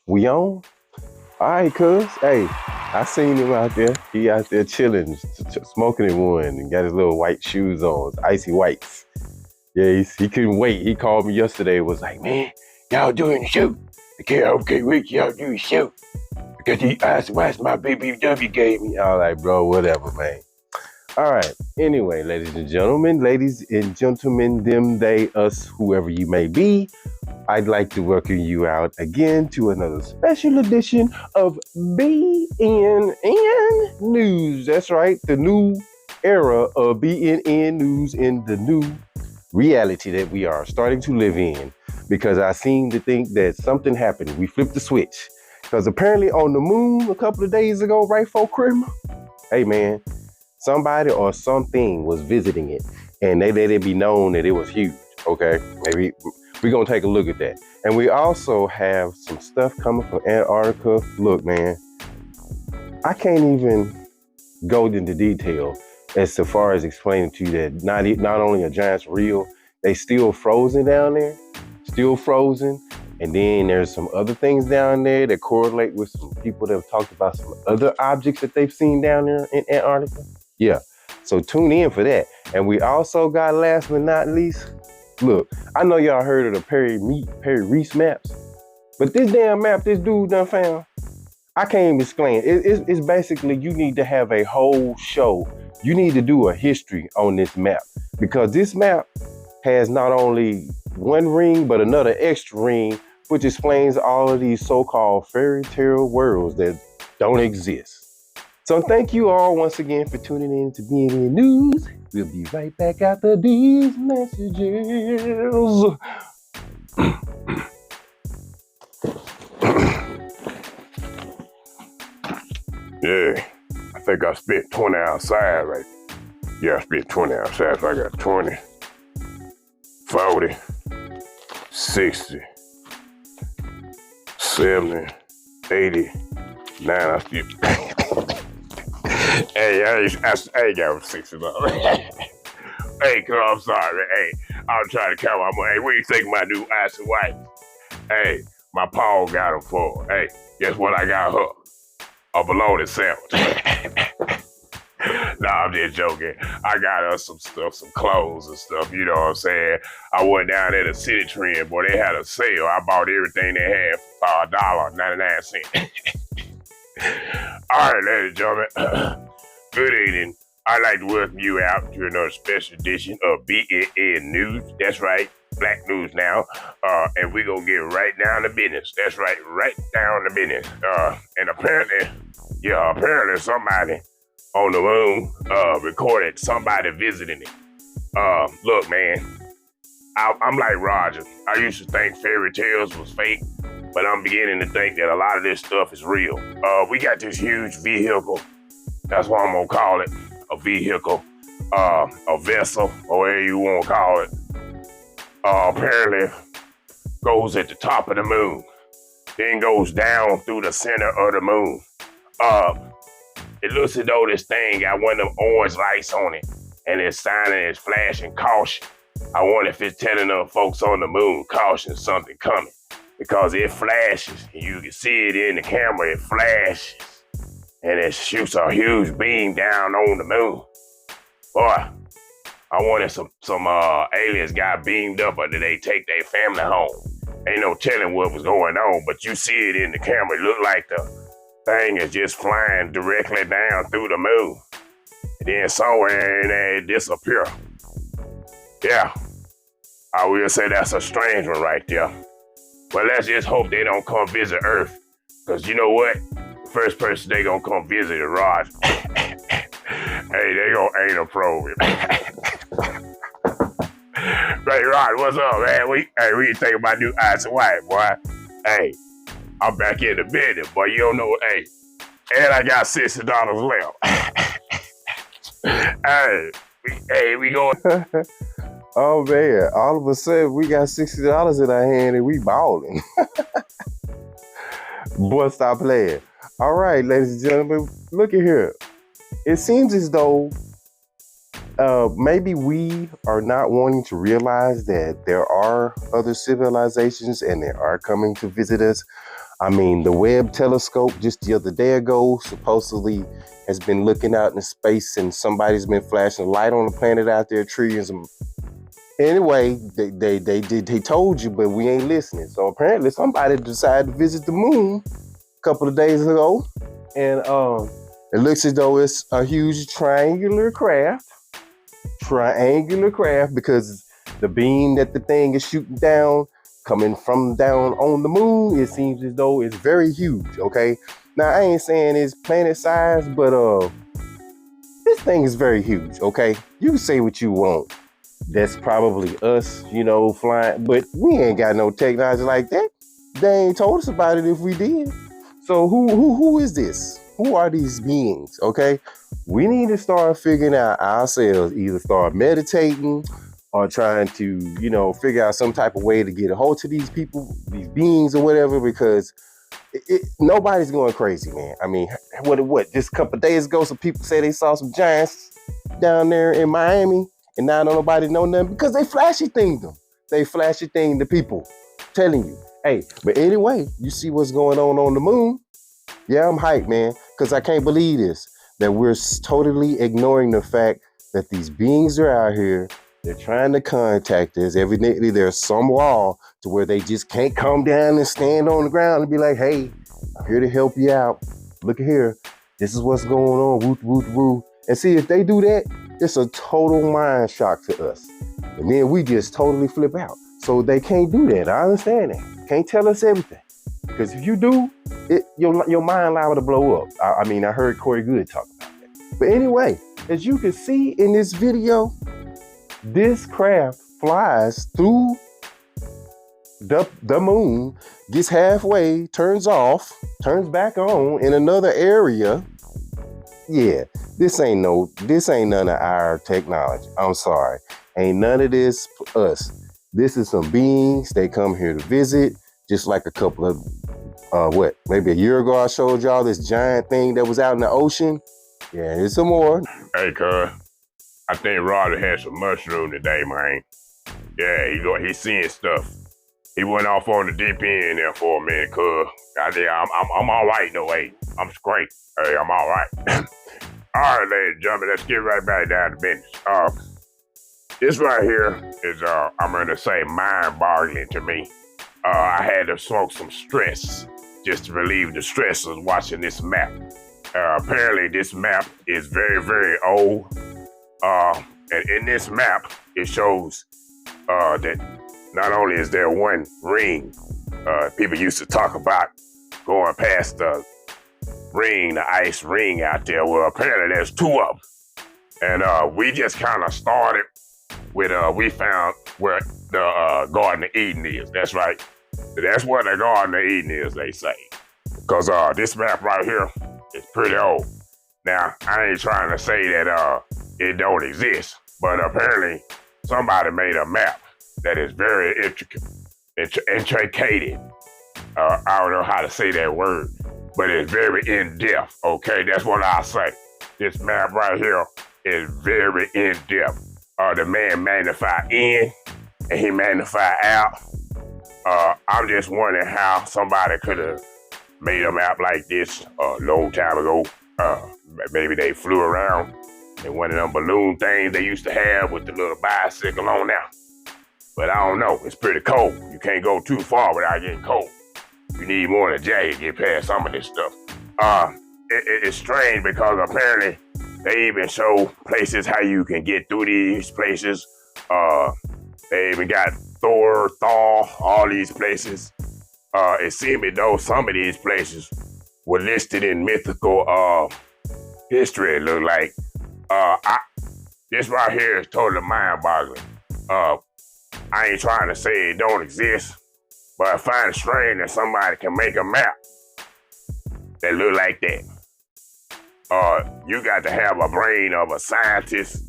We on? All right, cuz. Hey, I seen him out there. He out there chilling, smoking in one, and got his little white shoes on, his icy whites. Yeah, he couldn't wait. He called me yesterday. Was like, man, y'all doing the show? Okay, wait, y'all do the show. Because he asked why my BBW gave me. I was like, bro, whatever, man. All right. Anyway, ladies and gentlemen, them, they, us, whoever you may be, I'd like to welcome you out again to another special edition of BNN News. That's right, the new era of BNN News in the new reality that we are starting to live in. Because I seem to think that something happened. We flipped the switch. Because apparently on the moon a couple of days ago, right before Christmas, hey man, somebody or something was visiting it, and they let it be known that it was huge. Okay, maybe we're gonna take a look at that. And we also have some stuff coming from Antarctica. Look, man, I can't even go into detail as far as explaining to you that not only are giants real, they still frozen down there, still frozen. And then there's some other things down there that correlate with some people that have talked about some other objects that they've seen down there in Antarctica. Yeah, so tune in for that. And we also got, last but not least, look, I know y'all heard of the Perry Reese maps, but this damn map this dude done found, I can't even explain it. It's basically, you need to have a whole show. You need to do a history on this map, because this map has not only one ring, but another extra ring, which explains all of these so-called fairy tale worlds that don't exist. So thank you all once again for tuning in to BNN News. We'll be right back after these messages. Yeah, I think I spent 20 outside, right? Yeah, I spent 20 outside, so I got 20, 40, 60, 70, 80, 9, I still... Hey, I ain't got $60. Hey, cuz, I'm sorry, man. Hey, I'm trying to count my money. Hey, what do you think of my new ice and white? Hey, my Paul got them for her. Hey, guess what I got her? A bologna sandwich. Nah, I'm just joking. I got us some stuff, some clothes and stuff, you know what I'm saying? I went down there to City Trend, boy, they had a sale. I bought everything they had for $1.99. All right, ladies and gentlemen, good evening. I'd like to welcome you out to another special edition of BNN News. That's right, Black News now. And we're going to get right down to business. That's right, right down to business. And apparently somebody on the moon recorded somebody visiting it. Look, man, I'm like Roger. I used to think fairy tales was fake, but I'm beginning to think that a lot of this stuff is real. We got this huge vehicle. That's what I'm gonna call it, a vehicle, a vessel, or whatever you want to call it. Apparently goes at the top of the moon, then goes down through the center of the moon. It looks as though this thing got one of them orange lights on it, and it's signing, it's flashing caution. I wonder if it's telling the folks on the moon, caution, something coming. Because it flashes, and you can see it in the camera, it flashes, and it shoots a huge beam down on the moon. Boy, I wonder if some aliens got beamed up, or did they take their family home? Ain't no telling what was going on, but you see it in the camera. It looked like the thing is just flying directly down through the moon. And then somewhere in there, it disappears. Yeah, I will say that's a strange one right there. But let's just hope they don't come visit Earth. Because you know what? The first person they gonna come visit is Rod. Hey, they gonna anal probe him. Hey, Rod, what's up, man? We can think about new ice and white, boy. Hey, I'm back in the business, boy. You don't know, hey. And I got $60 left. we going. Oh man, all of a sudden we got $60 in our hand and we balling. Boy, stop playing. All right, ladies and gentlemen, look at here. It seems as though maybe we are not wanting to realize that there are other civilizations and they are coming to visit us. I mean, the Webb telescope just the other day ago supposedly has been looking out into space, and somebody's been flashing a light on the planet out there, trillions of. Anyway, they told you, but we ain't listening. So apparently somebody decided to visit the moon a couple of days ago, and it looks as though it's a huge triangular craft because the beam that the thing is shooting down, coming from down on the moon, it seems as though it's very huge. Okay, now I ain't saying it's planet size, but this thing is very huge. Okay, you can say what you want. That's probably us, flying, but we ain't got no technology like that. They ain't told us about it if we did. So who is this? Who are these beings? Okay, we need to start figuring out ourselves. Either start meditating or trying to, figure out some type of way to get a hold to these people, these beings or whatever, because nobody's going crazy, man. I mean, what? Just a couple of days ago, some people say they saw some giants down there in Miami, and now don't nobody know nothing because they flashy thinged them. They flashy thing the people, telling you, hey. But anyway, you see what's going on the moon? Yeah, I'm hyped, man, because I can't believe this, that we're totally ignoring the fact that these beings are out here. They're trying to contact us. Evidently, there's some law to where they just can't come down and stand on the ground and be like, hey, I'm here to help you out. Look at here. This is what's going on. Woo, woo, woo. And see, if they do that, it's a total mind shock to us. And then we just totally flip out. So they can't do that. I understand that. Can't tell us everything. Because if you do, your mind liable to blow up. I mean, I heard Corey Good talk about that. But anyway, as you can see in this video, this craft flies through the moon, gets halfway, turns off, turns back on in another area. Yeah, this ain't none of our technology. I'm sorry. Ain't none of this us. This is some beings. They come here to visit, just like a couple of, maybe a year ago I showed y'all this giant thing that was out in the ocean. Yeah, there's some more. Hey, cuz, I think Roger had some mushroom today, man. Yeah, he's seeing stuff. He went off on the deep end there for a minute, cuz. I'm all right, though, hey. I'm straight. Hey, I'm all right. All right, ladies and gentlemen, let's get right back down to business. This right here is, I'm going to say, mind-boggling to me. I had to smoke some stress just to relieve the stress of watching this map. Apparently, this map is very, very old. And in this map, it shows that not only is there one ring, people used to talk about going past the ice ring out there. Well, apparently there's two of them. And we just kind of started with, we found where the Garden of Eden is. That's right. That's where the Garden of Eden is, they say. Because this map right here is pretty old. Now, I ain't trying to say that it don't exist, but apparently somebody made a map that is very intricate. I don't know how to say that word, but it's very in-depth, okay? That's what I say. This map right here is very in-depth. The man magnified in, and he magnified out. I'm just wondering how somebody could have made a map like this a long time ago. Maybe they flew around in one of them balloon things they used to have with the little bicycle on there. But I don't know, it's pretty cold. You can't go too far without getting cold. You need more than a jacket to get past some of this stuff. It's strange because apparently they even show places how you can get through these places. They even got Thor, all these places. It seemed as though some of these places were listed in mythical history, it looked like. This right here is totally mind-boggling. I ain't trying to say it don't exist, but I find it strange that somebody can make a map that look like that. You got to have a brain of a scientist.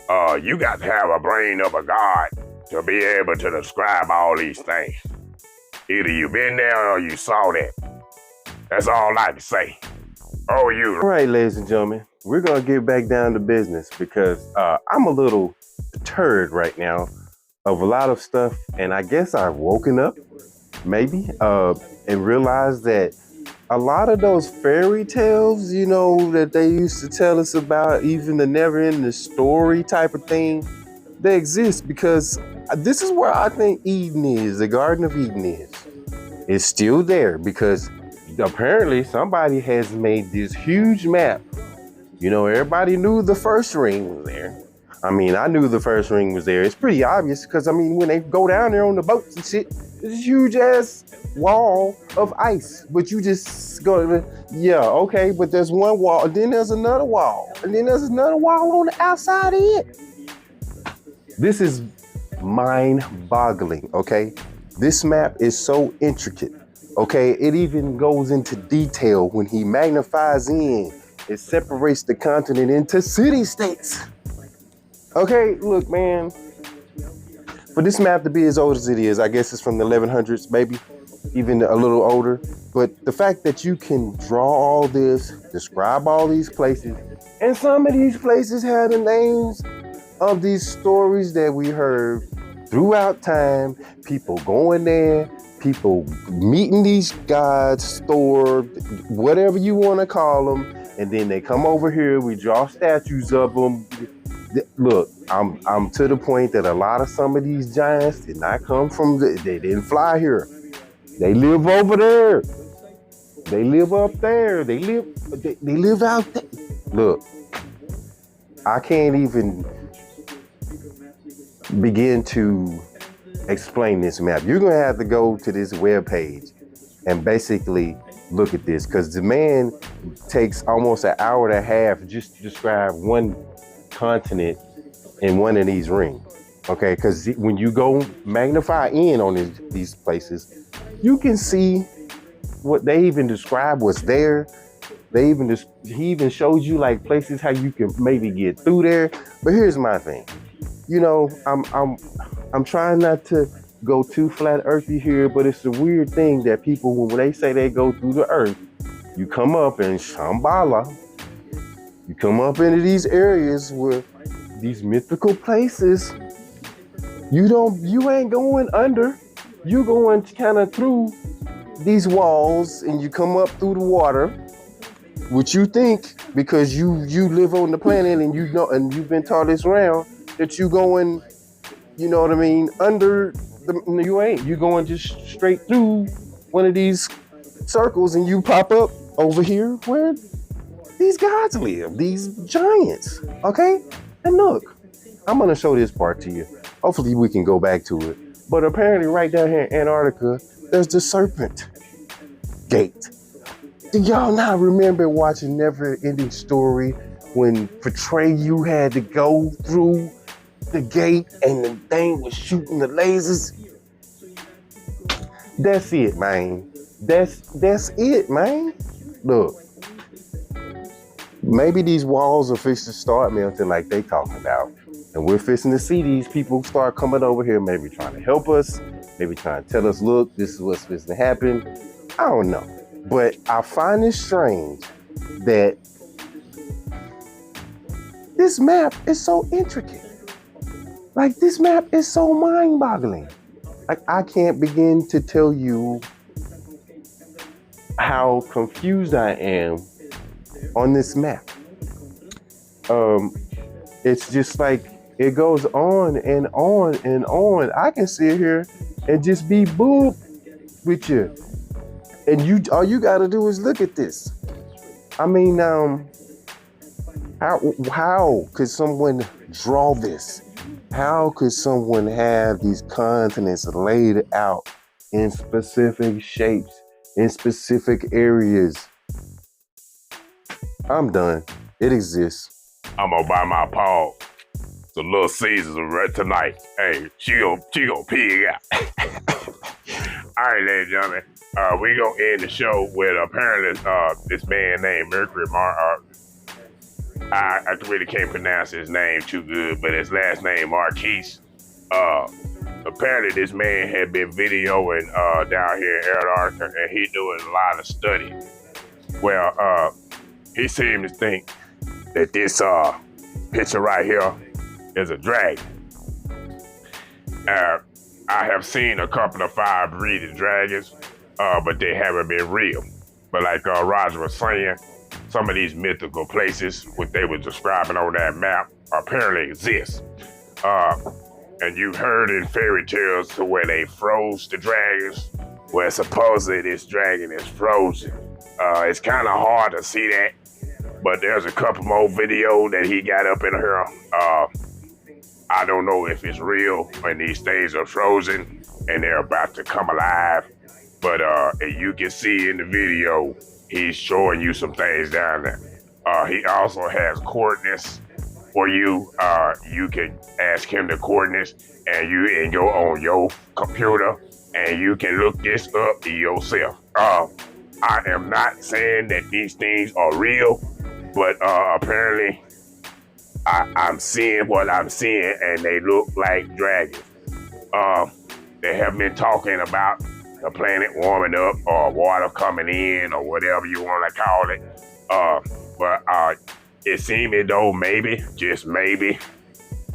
You got to have a brain of a god to be able to describe all these things. Either you been there or you saw that. That's all I can say. Oh, you. All right, ladies and gentlemen, we're going to get back down to business because I'm a little perturbed right now of a lot of stuff, and I guess I've woken up maybe, and realize that a lot of those fairy tales, that they used to tell us about, even the never ending story type of thing, they exist because this is where I think Eden is, the Garden of Eden is. It's still there because apparently somebody has made this huge map. Everybody knew the first ring was there. I mean, I knew the first ring was there. It's pretty obvious because, I mean, when they go down there on the boats and shit, it's a huge ass wall of ice. But you just go, yeah, okay, but there's one wall, and then there's another wall, and then there's another wall on the outside of it. This is mind boggling, okay? This map is so intricate, okay? It even goes into detail when he magnifies in. It separates the continent into city-states. Okay, look, man. For this map to be as old as it is, I guess it's from the 1100s, maybe even a little older. But the fact that you can draw all this, describe all these places, and some of these places have the names of these stories that we heard throughout time, people going there, people meeting these gods, Thor, whatever you want to call them, and then they come over here, we draw statues of them. Look, I'm to the point that a lot of some of these giants did not come from, they didn't fly here. They live over there. They live up there. They live out there. Look, I can't even begin to explain this map. You're gonna have to go to this webpage and basically look at this, because the man takes almost an hour and a half just to describe one continent in one of these rings. Okay, because when you go magnify in on these places, you can see what they even described was there. He even showed you like places how you can maybe get through there. But here's my thing. I'm trying not to go too flat earthy here, but it's a weird thing that people, when they say they go through the earth, you come up in Shambhala, you come up into these areas where these mythical places, you ain't going under, you going kind of through these walls, and you come up through the water, which you think, because you live on the planet and and you've been taught this round, that you going, you know what I mean, under you ain't. You going just straight through one of these circles and you pop up over here where these gods live, these giants, okay? And look, I'm gonna show this part to you. Hopefully we can go back to it. But apparently right down here in Antarctica, there's the Serpent Gate. Do y'all not remember watching Never Ending Story when Portray had to go through the gate and the thing was shooting the lasers? That's it, man. That's it, man. Look, maybe these walls are fixing to start melting like they talking about. And we're fixing to see these people start coming over here, maybe trying to help us, maybe trying to tell us, look, this is what's fixing to happen. I don't know. But I find it strange that this map is so intricate. Like, this map is so mind-boggling. Like, I can't begin to tell you how confused I am on this map. It's just like, it goes on and on and on. I can sit here and just be boop with you. And all you gotta do is look at this. I mean, how could someone draw this? How could someone have these continents laid out in specific shapes, in specific areas? I'm done. It exists. I'm gonna buy my paw. The Little Caesars right tonight. Hey, she gonna pig out. All right, ladies and gentlemen. We gonna end the show with apparently this man named Mercury I really can't pronounce his name too good, but his last name Marquise. Apparently this man had been videoing down here in Antarctica, and he doing a lot of study. Well, he seemed to think that this picture right here is a dragon. I have seen a couple of fire-breathing dragons, but they haven't been real. But like Roger was saying, some of these mythical places, what they were describing on that map, apparently exist. And you've heard in fairy tales to where they froze the dragons, where supposedly this dragon is frozen. It's kind of hard to see that, but there's a couple more videos that he got up in here. I don't know if it's real when these things are frozen and they're about to come alive, but you can see in the video, he's showing you some things down there. He also has coordinates for you. You can ask him the coordinates and you can go on your computer and you can look this up yourself. I am not saying that these things are real, but apparently I'm seeing what I'm seeing and they look like dragons. They have been talking about the planet warming up or water coming in or whatever you want to call it. But it seems as though maybe, just maybe,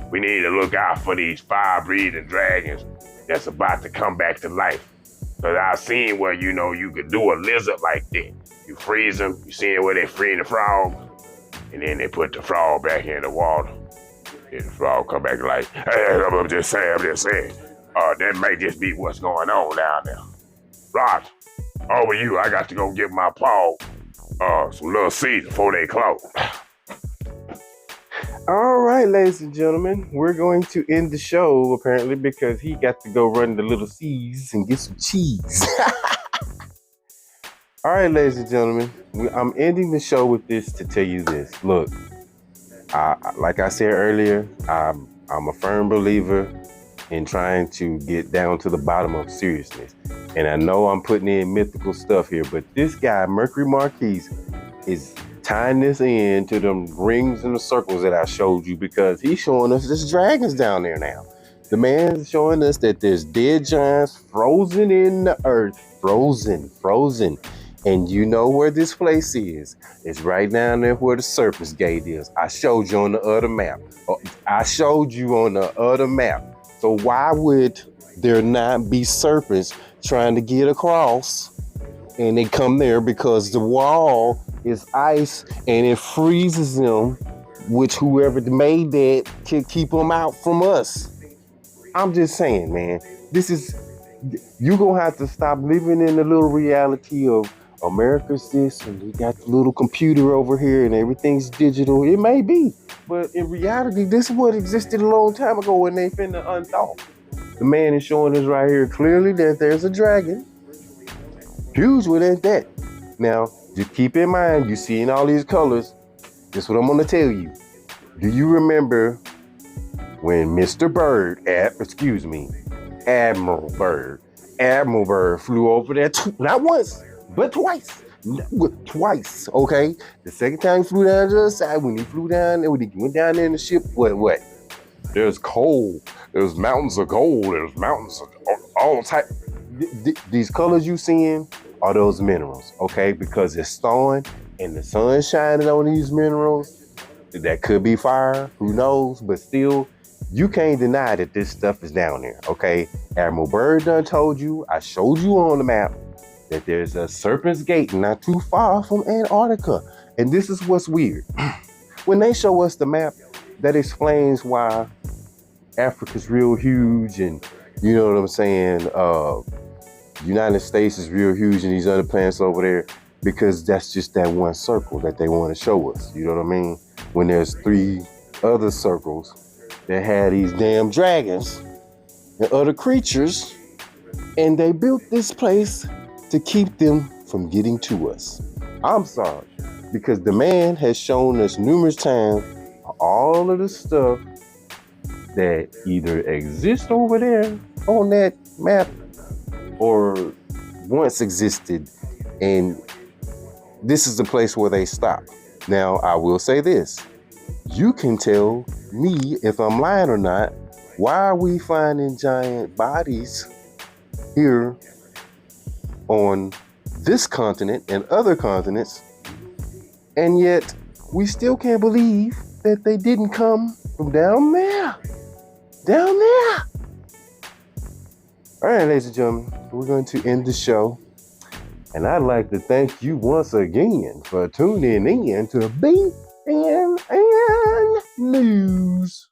we need to look out for these fire-breathing dragons that's about to come back to life. Because I've seen where, you could do a lizard like that. You freeze them, you see where they free the frog, and then they put the frog back in the water. And the frog come back like, hey, I'm just saying. That may just be what's going on down there. Rod, over you, I got to go get my paw some little seeds before they close. All right, ladies and gentlemen, we're going to end the show apparently because he got to go run the Little C's and get some cheese. All right, ladies and gentlemen, I'm ending the show with this to tell you this. Look, like I said earlier, I'm a firm believer in trying to get down to the bottom of seriousness. And I know I'm putting in mythical stuff here, but this guy, Mercury Marquis, is tying this in to them rings and the circles that I showed you because he's showing us there's dragons down there now. The man is showing us that there's dead giants frozen in the earth. Frozen. And you know where this place is. It's right down there where the Serpent's Gate is. I showed you on the other map. So why would there not be serpents trying to get across? And they come there because the wall is ice and it freezes them, which whoever made that can keep them out from us. I'm just saying, man, you're going to have to stop living in the little reality of America's this and they got the little computer over here and everything's digital. It may be, but in reality, this is what existed a long time ago when they finna unthaw. The man is showing us right here clearly that there's a dragon. Huge one at that. Now, just keep in mind, you're seeing all these colors. This is what I'm going to tell you. Do you remember when Admiral Byrd flew over there not once, but twice. Twice, okay? The second time he flew down to the other side, when he went down there in the ship, what? There's coal. There's mountains of gold. There's mountains of all type. These colors you seeing are those minerals, okay? Because it's thawing and the sun's shining on these minerals. That could be fire, who knows? But still, you can't deny that this stuff is down there, okay? Admiral Byrd done told you, I showed you on the map, that there's a Serpent's Gate not too far from Antarctica. And this is what's weird. When they show us the map, that explains why Africa's real huge and, you know what I'm saying, United States is real huge and these other planets over there, because that's just that one circle that they want to show us. You know what I mean? When there's 3 other circles that had these damn dragons and other creatures, and they built this place to keep them from getting to us. I'm sorry, because the man has shown us numerous times all of the stuff that either exists over there on that map or once existed, and this is the place where they stop. Now, I will say this. You can tell me if I'm lying or not. Why are we finding giant bodies here on this continent and other continents, and yet we still can't believe that they didn't come from down there? All right, ladies and gentlemen, we're going to end the show. And I'd like to thank you once again for tuning in to BNN News.